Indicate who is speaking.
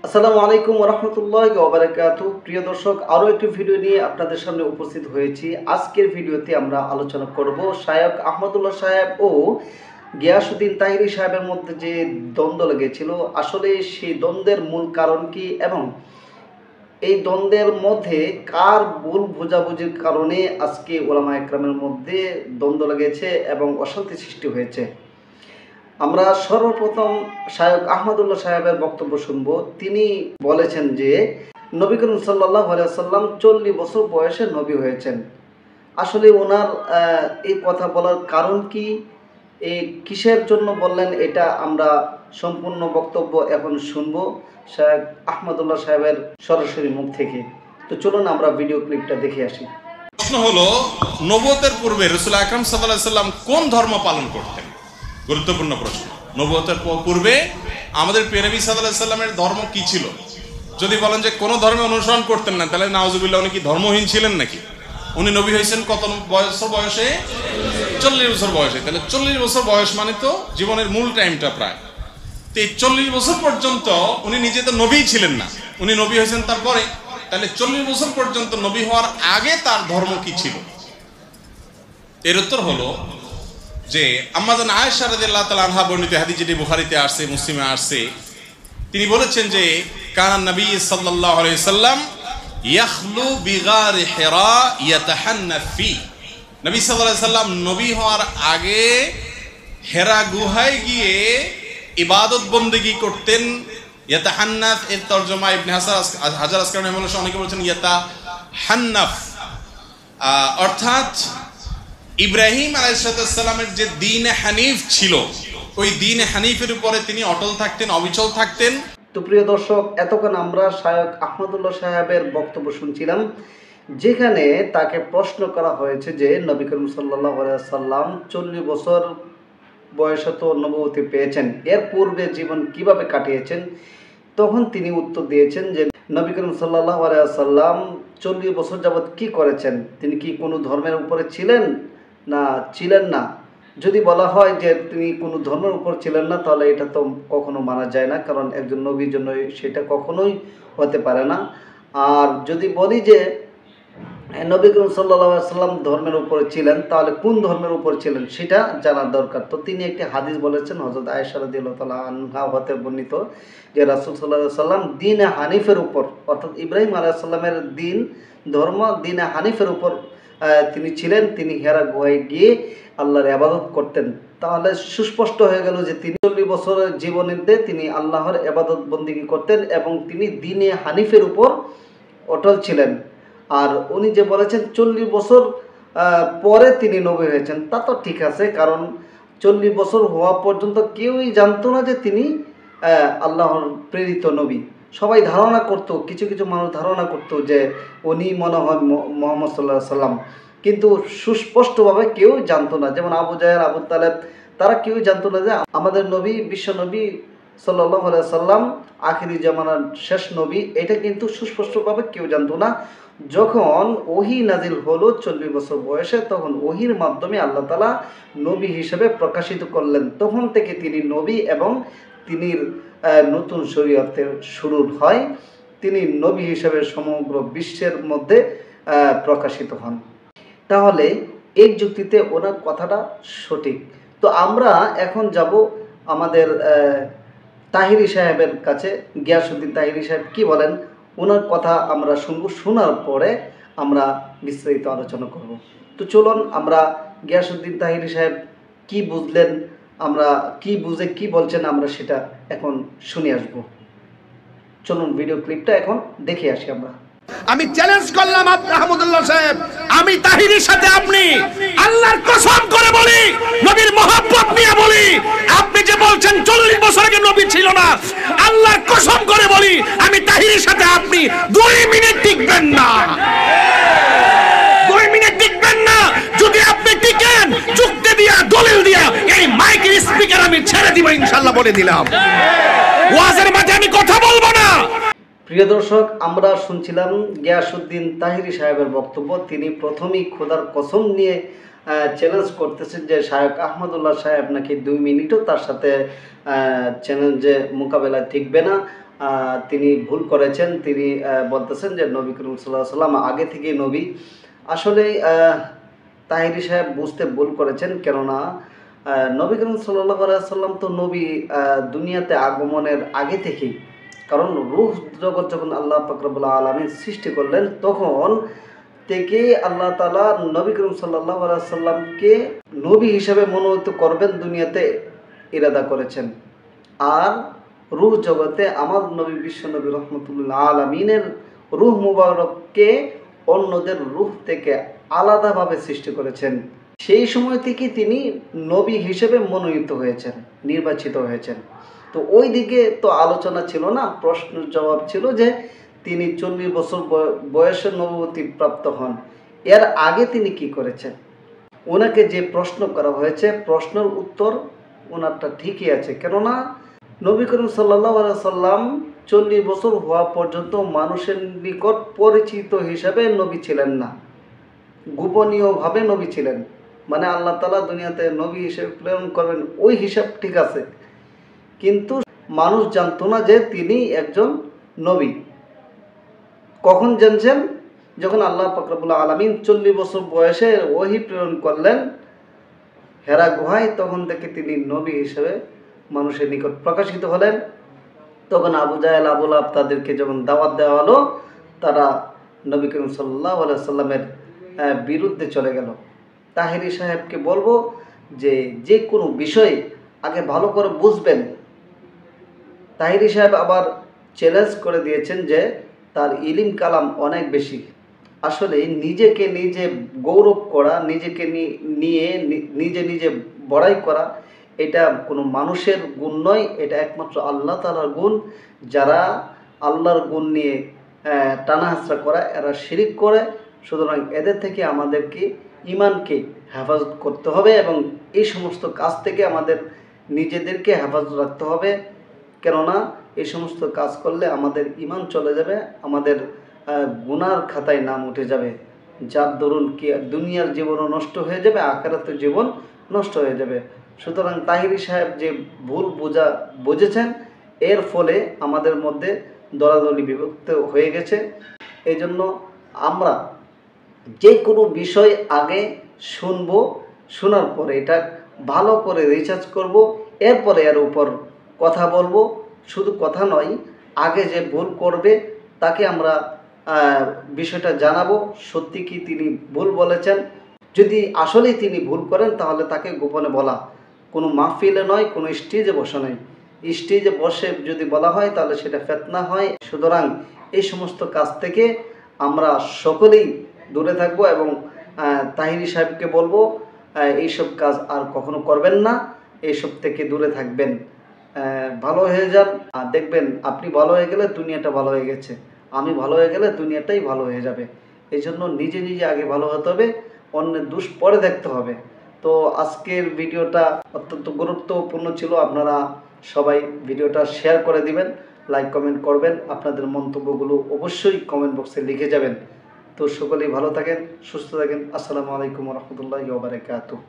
Speaker 1: আসসালামু আলাইকুম ওয়া রাহমাতুল্লাহি ওয়া বারাকাতুহু। প্রিয় দর্শক, আরও একটি ভিডিও নিয়ে আপনাদের সামনে উপস্থিত হয়েছি। আজকের ভিডিওতে আমরা আলোচনা করব শায়খ আহমদুল্লাহ সাহেব ও গিয়াসউদ্দিন তাহিরি সাহেবের মধ্যে যে দ্বন্দ্ব লেগেছিল, আসলে সেই দ্বন্দ্বের মূল কারণ কি এবং এই দ্বন্দ্বের মধ্যে কার ভুল বোঝাবুঝির কারণে আজকে ওলামা একরামের মধ্যে দ্বন্দ্ব লেগেছে এবং অশান্তি সৃষ্টি হয়েছে। আমরা সর্বপ্রথম শায়খ আহমদুল্লাহ সাহেবের বক্তব্য শুনব। তিনি বলেছেন যে নবী করিম সাল্লাল্লাহু আলাইহি ওয়াসাল্লাম 40 বছর বয়সে নবী হয়েছেন। আসলে ওনার এই কথা বলার কারণ কি, এই কিসের জন্য বললেন, এটা আমরা সম্পূর্ণ বক্তব্য এখন শুনব শায়খ আহমদুল্লাহ সাহেবের সরাসরি মুখ থেকে। তো চলুন আমরা ভিডিও ক্লিপটা দেখে আসি।
Speaker 2: প্রশ্ন হলো, নবুয়তের পূর্বে রাসূল আকরাম সাল্লাল্লাহু আলাইহি সাল্লাম কোন ধর্ম পালন করতেন? গুরুত্বপূর্ণ প্রশ্ন। নবুয়তের পূর্বে আমাদের প্রিয় নবী সাল্লাল্লাহু আলাইহি সাল্লামের ধর্ম কি ছিল? যদি বলেন যে কোন ধর্মে অনুসরণ করতেন না, তাহলে নাউজুবিল্লাহ, উনি কি ধর্মহীন ছিলেন নাকি? উনি নবী হয়েছেন কত বয়সে? 40 বছর বয়সে। তাহলে 40 বছর বয়স মানে তো জীবনের মূল টাইমটা প্রায়। তো এই 40 বছর পর্যন্ত উনি নিজে তো নবীই ছিলেন না, উনি নবী হয়েছেন তারপরে। তাহলে 40 বছর পর্যন্ত নবী হওয়ার আগে তার ধর্ম কি ছিল? এর উত্তর হলো যে আম্মাজান আয়েশা রাদিয়াল্লাহু তাআলা আনহা বর্ণিত হাদিস, যেটি বুখারীতে আসছে, মুসলিমে আসছে, তিনি বলেছেন যে কানা নবী সাল্লাল্লাহু আলাইহি সাল্লাম ইয়াখলু বিগার হিরা ইয়াতাহান্নাফ ফি। নবী সাল্লাল্লাহু আলাইহি সাল্লাম নবী হওয়ার আগে হেরা গুহায় গিয়ে ইবাদত বন্দেগী করতেন। ইয়াতাহান্নাফ এর তরজমা ইবনে হাজার আসকালানী রাহিমাহুল্লাহ অনেকে বলেছেন ইয়াতাহান্নাফ, অর্থাৎ ইব্রাহিম আলাইহিসসালামের যে দ্বীন হানিফ ছিল, ওই দ্বীন হানিফের উপরে তিনি অটল থাকতেন, অবিচল থাকতেন।
Speaker 1: তো প্রিয় দর্শক, এতক্ষণ আমরা শায়খ আহমদুল্লাহ সাহেবের বক্তব্য শুনছিলাম, যেখানে তাকে প্রশ্ন করা হয়েছে যে নবী করিম সাল্লাল্লাহু আলাইহি ওয়াসাল্লাম 40 বছর বয়সে তো নবুয়তি পেয়েছেন, এর পূর্বে জীবন কিভাবে কাটিয়েছেন। তখন তিনি উত্তর দিয়েছেন যে নবী করিম সাল্লাল্লাহু আলাইহি ওয়াসাল্লাম 40 বছর যাবৎ কি করেছেন, তিনি কি কোনো ধর্মের উপরে ছিলেন না ছিলেন না। যদি বলা হয় যে তিনি কোনো ধর্মের উপর ছিলেন না, তাহলে এটা তো কখনো মানা যায় না, কারণ একজন নবীর জন্য সেটা কখনোই হতে পারে না। আর যদি বলি যে নবী করিম সাল্লাল্লাহু আলাইহি ওয়াসাল্লাম ধর্মের উপরে ছিলেন, তাহলে কোন ধর্মের উপর ছিলেন সেটা জানার দরকার। তো তিনি একটি হাদিস বলেছেন হযরত আয়েশা রাদিয়াল্লাহু তাআলা আনহা হতে বর্ণিত, যে রাসূল সাল্লাল্লাহু আলাইহি ওয়াসাল্লাম দ্বীন হানিফের উপর, অর্থাৎ ইব্রাহিম আলাইহিস সালামের দ্বীন ধর্ম দ্বীন হানিফের উপর তিনি ছিলেন। তিনি হেরা গুহায় গিয়ে আল্লাহর ইবাদত করতেন। তাহলে সুস্পষ্ট হয়ে গেল যে তিনি 40 বছরের জীবনীতে তিনি আল্লাহর ইবাদত বন্দেগী করতেন এবং তিনি দ্বীনে হানিফের উপর অটল ছিলেন। আর উনি যে বলেছেন 40 বছর পরে তিনি নবী হয়েছেন, তা তো ঠিক আছে, কারণ 40 বছর হওয়া পর্যন্ত কেউই জানতো না যে তিনি আল্লাহর প্রেরিত নবী। সবাই ধারণা করত, কিছু কিছু মানুষ ধারণা করত যে উনি মনে হয় মুহাম্মদ সাল্লাল্লাহু আলাইহি সাল্লাম, কিন্তু সুস্পষ্টভাবে কেউ জানতো না। যেমন আবু জাহেল, আবু তালেব, তারা কেউ জানতো না যে আমাদের নবী, বিশ্ব নবী সাল্লাল্লাহু আলাইহি সাল্লাম আখিরি জামানার শেষ নবী, এটা কিন্তু সুস্পষ্টভাবে কেউ জানতো না। যখন ওহী নাজিল হলো 40 বছর বয়সে, তখন ওহীর মাধ্যমে আল্লাহ তাআলা নবী হিসেবে প্রকাশিত করলেন। তখন থেকে তিনি নবী এবং তিনি নতুন শরীয়তের শুরু হয়, তিনি নবী হিসেবে সমগ্র বিশ্বের মধ্যে প্রকাশিত হন। তাহলে এই যুক্তিতে ওনার কথাটা সঠিক। তো আমরা এখন যাব আমাদের তাহিরি সাহেবের কাছে। গিয়াসউদ্দিন তাহিরি সাহেব কি বলেন, ওনার কথা আমরা শুনবো, শোনার পরে আমরা বিস্তারিত আলোচনা করব। তো চলুন আমরা গিয়াসউদ্দিন তাহিরি সাহেব কি বুঝলেন, আমরা কি বুঝে কি বলছেন, আমরা সেটা এখন শুনে আসব। চলুন ভিডিও ক্লিপটা এখন দেখে আসি আমরা।
Speaker 3: আমি চ্যালেঞ্জ করলাম আহমদুল্লাহ সাহেব, আমি তাহিরির সাথে আপনি আল্লাহর কসম করে বলি, নবীর মহব্বত নিয়ে বলি, আপনি যে বলছেন 40 বছর আগে নবী ছিল না, আল্লাহর কসম করে বলি আমি তাহিরির সাথে আপনি 2 মিনিট টিকবেন না, 2 মিনিট টিকবেন না। যদি আপনি টিকেন, যুক্তি দিয়া দলিল দিয়া এই মাইকের স্পিকার আমি ছেড়ে দিব ইনশাআল্লাহ, বলে দিলাম। ওয়াজের মাঝে আমি কথা বলবো না।
Speaker 1: প্রিয় দর্শক, আমরা শুনছিলাম গিয়াসউদ্দিন তাহিরি সাহেবের বক্তব্য। তিনি প্রথমেই খোদার কসম নিয়ে চ্যালেঞ্জ করতেছেন যে শায়খ আহমদুল্লাহ সাহেব নাকি 2 মিনিটও তার সাথে চ্যালেঞ্জে মোকাবেলায় টিকবে না। তিনি ভুল করেছেন। তিনি বলতেছেন যে নবী করিম সাল্লাল্লাহু আলাইহি ওয়াসাল্লাম আগে থেকেই নবী। আসলে তাহিরি সাহেব বুঝতে ভুল করেছেন, কেননা নবী করিম সাল্লাল্লাহু আলাইহি ওয়াসাল্লাম তো নবী দুনিয়াতে আগমনের আগে থেকেই। কারণ রূহ জগৎ যখন আল্লাহ পাক রব্বুল আলামিন সৃষ্টি করলেন, তখন থেকে আল্লাহ তাআলা নবী করিম সাল্লাল্লাহু আলাইহি ওয়াসাল্লামকে নবী হিসেবে মনোনীত করবেন দুনিয়াতে ইরাদা করেছেন। আর রূহ জগতে আমার নবী বিশ্বনবী রহমতুল্লিল আলামিনের রূহ মুবারককে অন্যদের রূহ থেকে আলাদাভাবে সৃষ্টি করেছেন। সেই সময় থেকে তিনি নবী হিসেবে মনোনীত হয়েছেন, নির্বাচিত হয়েছেন। তো ওই দিকে তো আলোচনা ছিল না, প্রশ্ন জবাব ছিল যে তিনি 40 বছর বয়সে নবুয়তি প্রাপ্ত হন। এর আগে তিনি কি করেছেন? ওনাকে যে প্রশ্ন করা হয়েছে, প্রশ্নের উত্তর ওনারটা ঠিকই আছে। কেননা নবী করিম সাল্লাল্লাহু আলাইহি সাল্লাম 40 বছর হওয়া পর্যন্ত মানুষের নিকট পরিচিত হিসাবে নবী ছিলেন না, গোপনীয়ভাবে নবী ছিলেন। মানে আল্লাহ তাআলা দুনিয়াতে নবী হিসেবে প্রেরণ করবেন ওই হিসাব ঠিক আছে, কিন্তু মানুষ জানতো না যে তিনি একজন নবী। কখন জানছেন? যখন আল্লাহ পাক রব্বুল আলামিন 40 বছর বয়সে ওহী প্রেরণ করলেন হেরা গুহায়, তখন থেকে তিনি নবী হিসেবে মানুষের নিকট প্রকাশিত হলেন। তখন আবু জাহেল, আবু লাহাব তাদেরকে যখন দাওয়াত দেওয়া হলো, তারা নবী করিম সাল্লাল্লাহু আলাইহি সাল্লামের বিরুদ্ধে চলে গেল। তাহিরি সাহেবকে বলবো যে কোনো বিষয় আগে ভালো করে বুঝবেন। তাহিরি সাহেব আবার চ্যালেঞ্জ করে দিয়েছেন যে তার ইলিম কালাম অনেক বেশি। আসলে নিজেকে নিজে গৌরব করা, নিজেকে নিয়ে নিজে বড়াই করা, এটা কোনো মানুষের গুণ নয়, এটা একমাত্র আল্লাহ তাআলার গুণ। যারা আল্লাহর গুণ নিয়ে টানাহাসরা করা, এরা শিরিক করে। সুতরাং এদের থেকে আমাদেরকে ইমানকে হেফাজত করতে হবে এবং এই সমস্ত কাজ থেকে আমাদের নিজেদেরকে হেফাজত রাখতে হবে। কেননা এই সমস্ত কাজ করলে আমাদের ইমান চলে যাবে, আমাদের গুনার খাতায় নাম উঠে যাবে, যার দরুন কি দুনিয়ার জীবনও নষ্ট হয়ে যাবে, আখিরাতের জীবন নষ্ট হয়ে যাবে। সুতরাং তাহিরি সাহেব যে ভুল বুঝেছেন, এর ফলে আমাদের মধ্যে দলাদলি বিভক্ত হয়ে গেছে। এই জন্য আমরা যে কোনো বিষয় আগে শুনবো, শোনার পরে এটা ভালো করে রিসার্চ করব, এরপরে এর উপর কথা বলবো। শুধু কথা নয়, আগে যে ভুল করবে তাকে আমরা বিষয়টা জানাবো, সত্যি কি তিনি ভুল বলেছেন। যদি আসলেই তিনি ভুল করেন, তাহলে তাকে গোপনে বলা, কোনো মাহফিলে নয়, কোনো স্টেজে বসা নয়। স্টেজে বসে যদি বলা হয় তাহলে সেটা ফিতনা হয়। সুতরাং এই সমস্ত কাজ থেকে আমরা সকলেই দূরে থাকবো এবং তাহিরি সাহেবকে বলবো এইসব কাজ আর কখনো করবেন না, এইসব থেকে দূরে থাকবেন, ভালো হয়ে যান। আর দেখবেন আপনি ভালো হয়ে গেলে দুনিয়াটা ভালো হয়ে গেছে, আমি ভালো হয়ে গেলে দুনিয়াটাই ভালো হয়ে যাবে। এই জন্য নিজে আগে ভালো হতে হবে, অন্যের দোষ পরে দেখতে হবে। তো আজকের ভিডিওটা অত্যন্ত গুরুত্বপূর্ণ ছিল। আপনারা সবাই ভিডিওটা শেয়ার করে দিবেন, লাইক কমেন্ট করবেন, আপনাদের মন্তব্যগুলো অবশ্যই কমেন্ট বক্সে লিখে যাবেন। তো সকলেই ভালো থাকেন, সুস্থ থাকেন। আসসালামু আলাইকুম ওয়া রাহমাতুল্লাহি ওয়া বারাকাতুহু।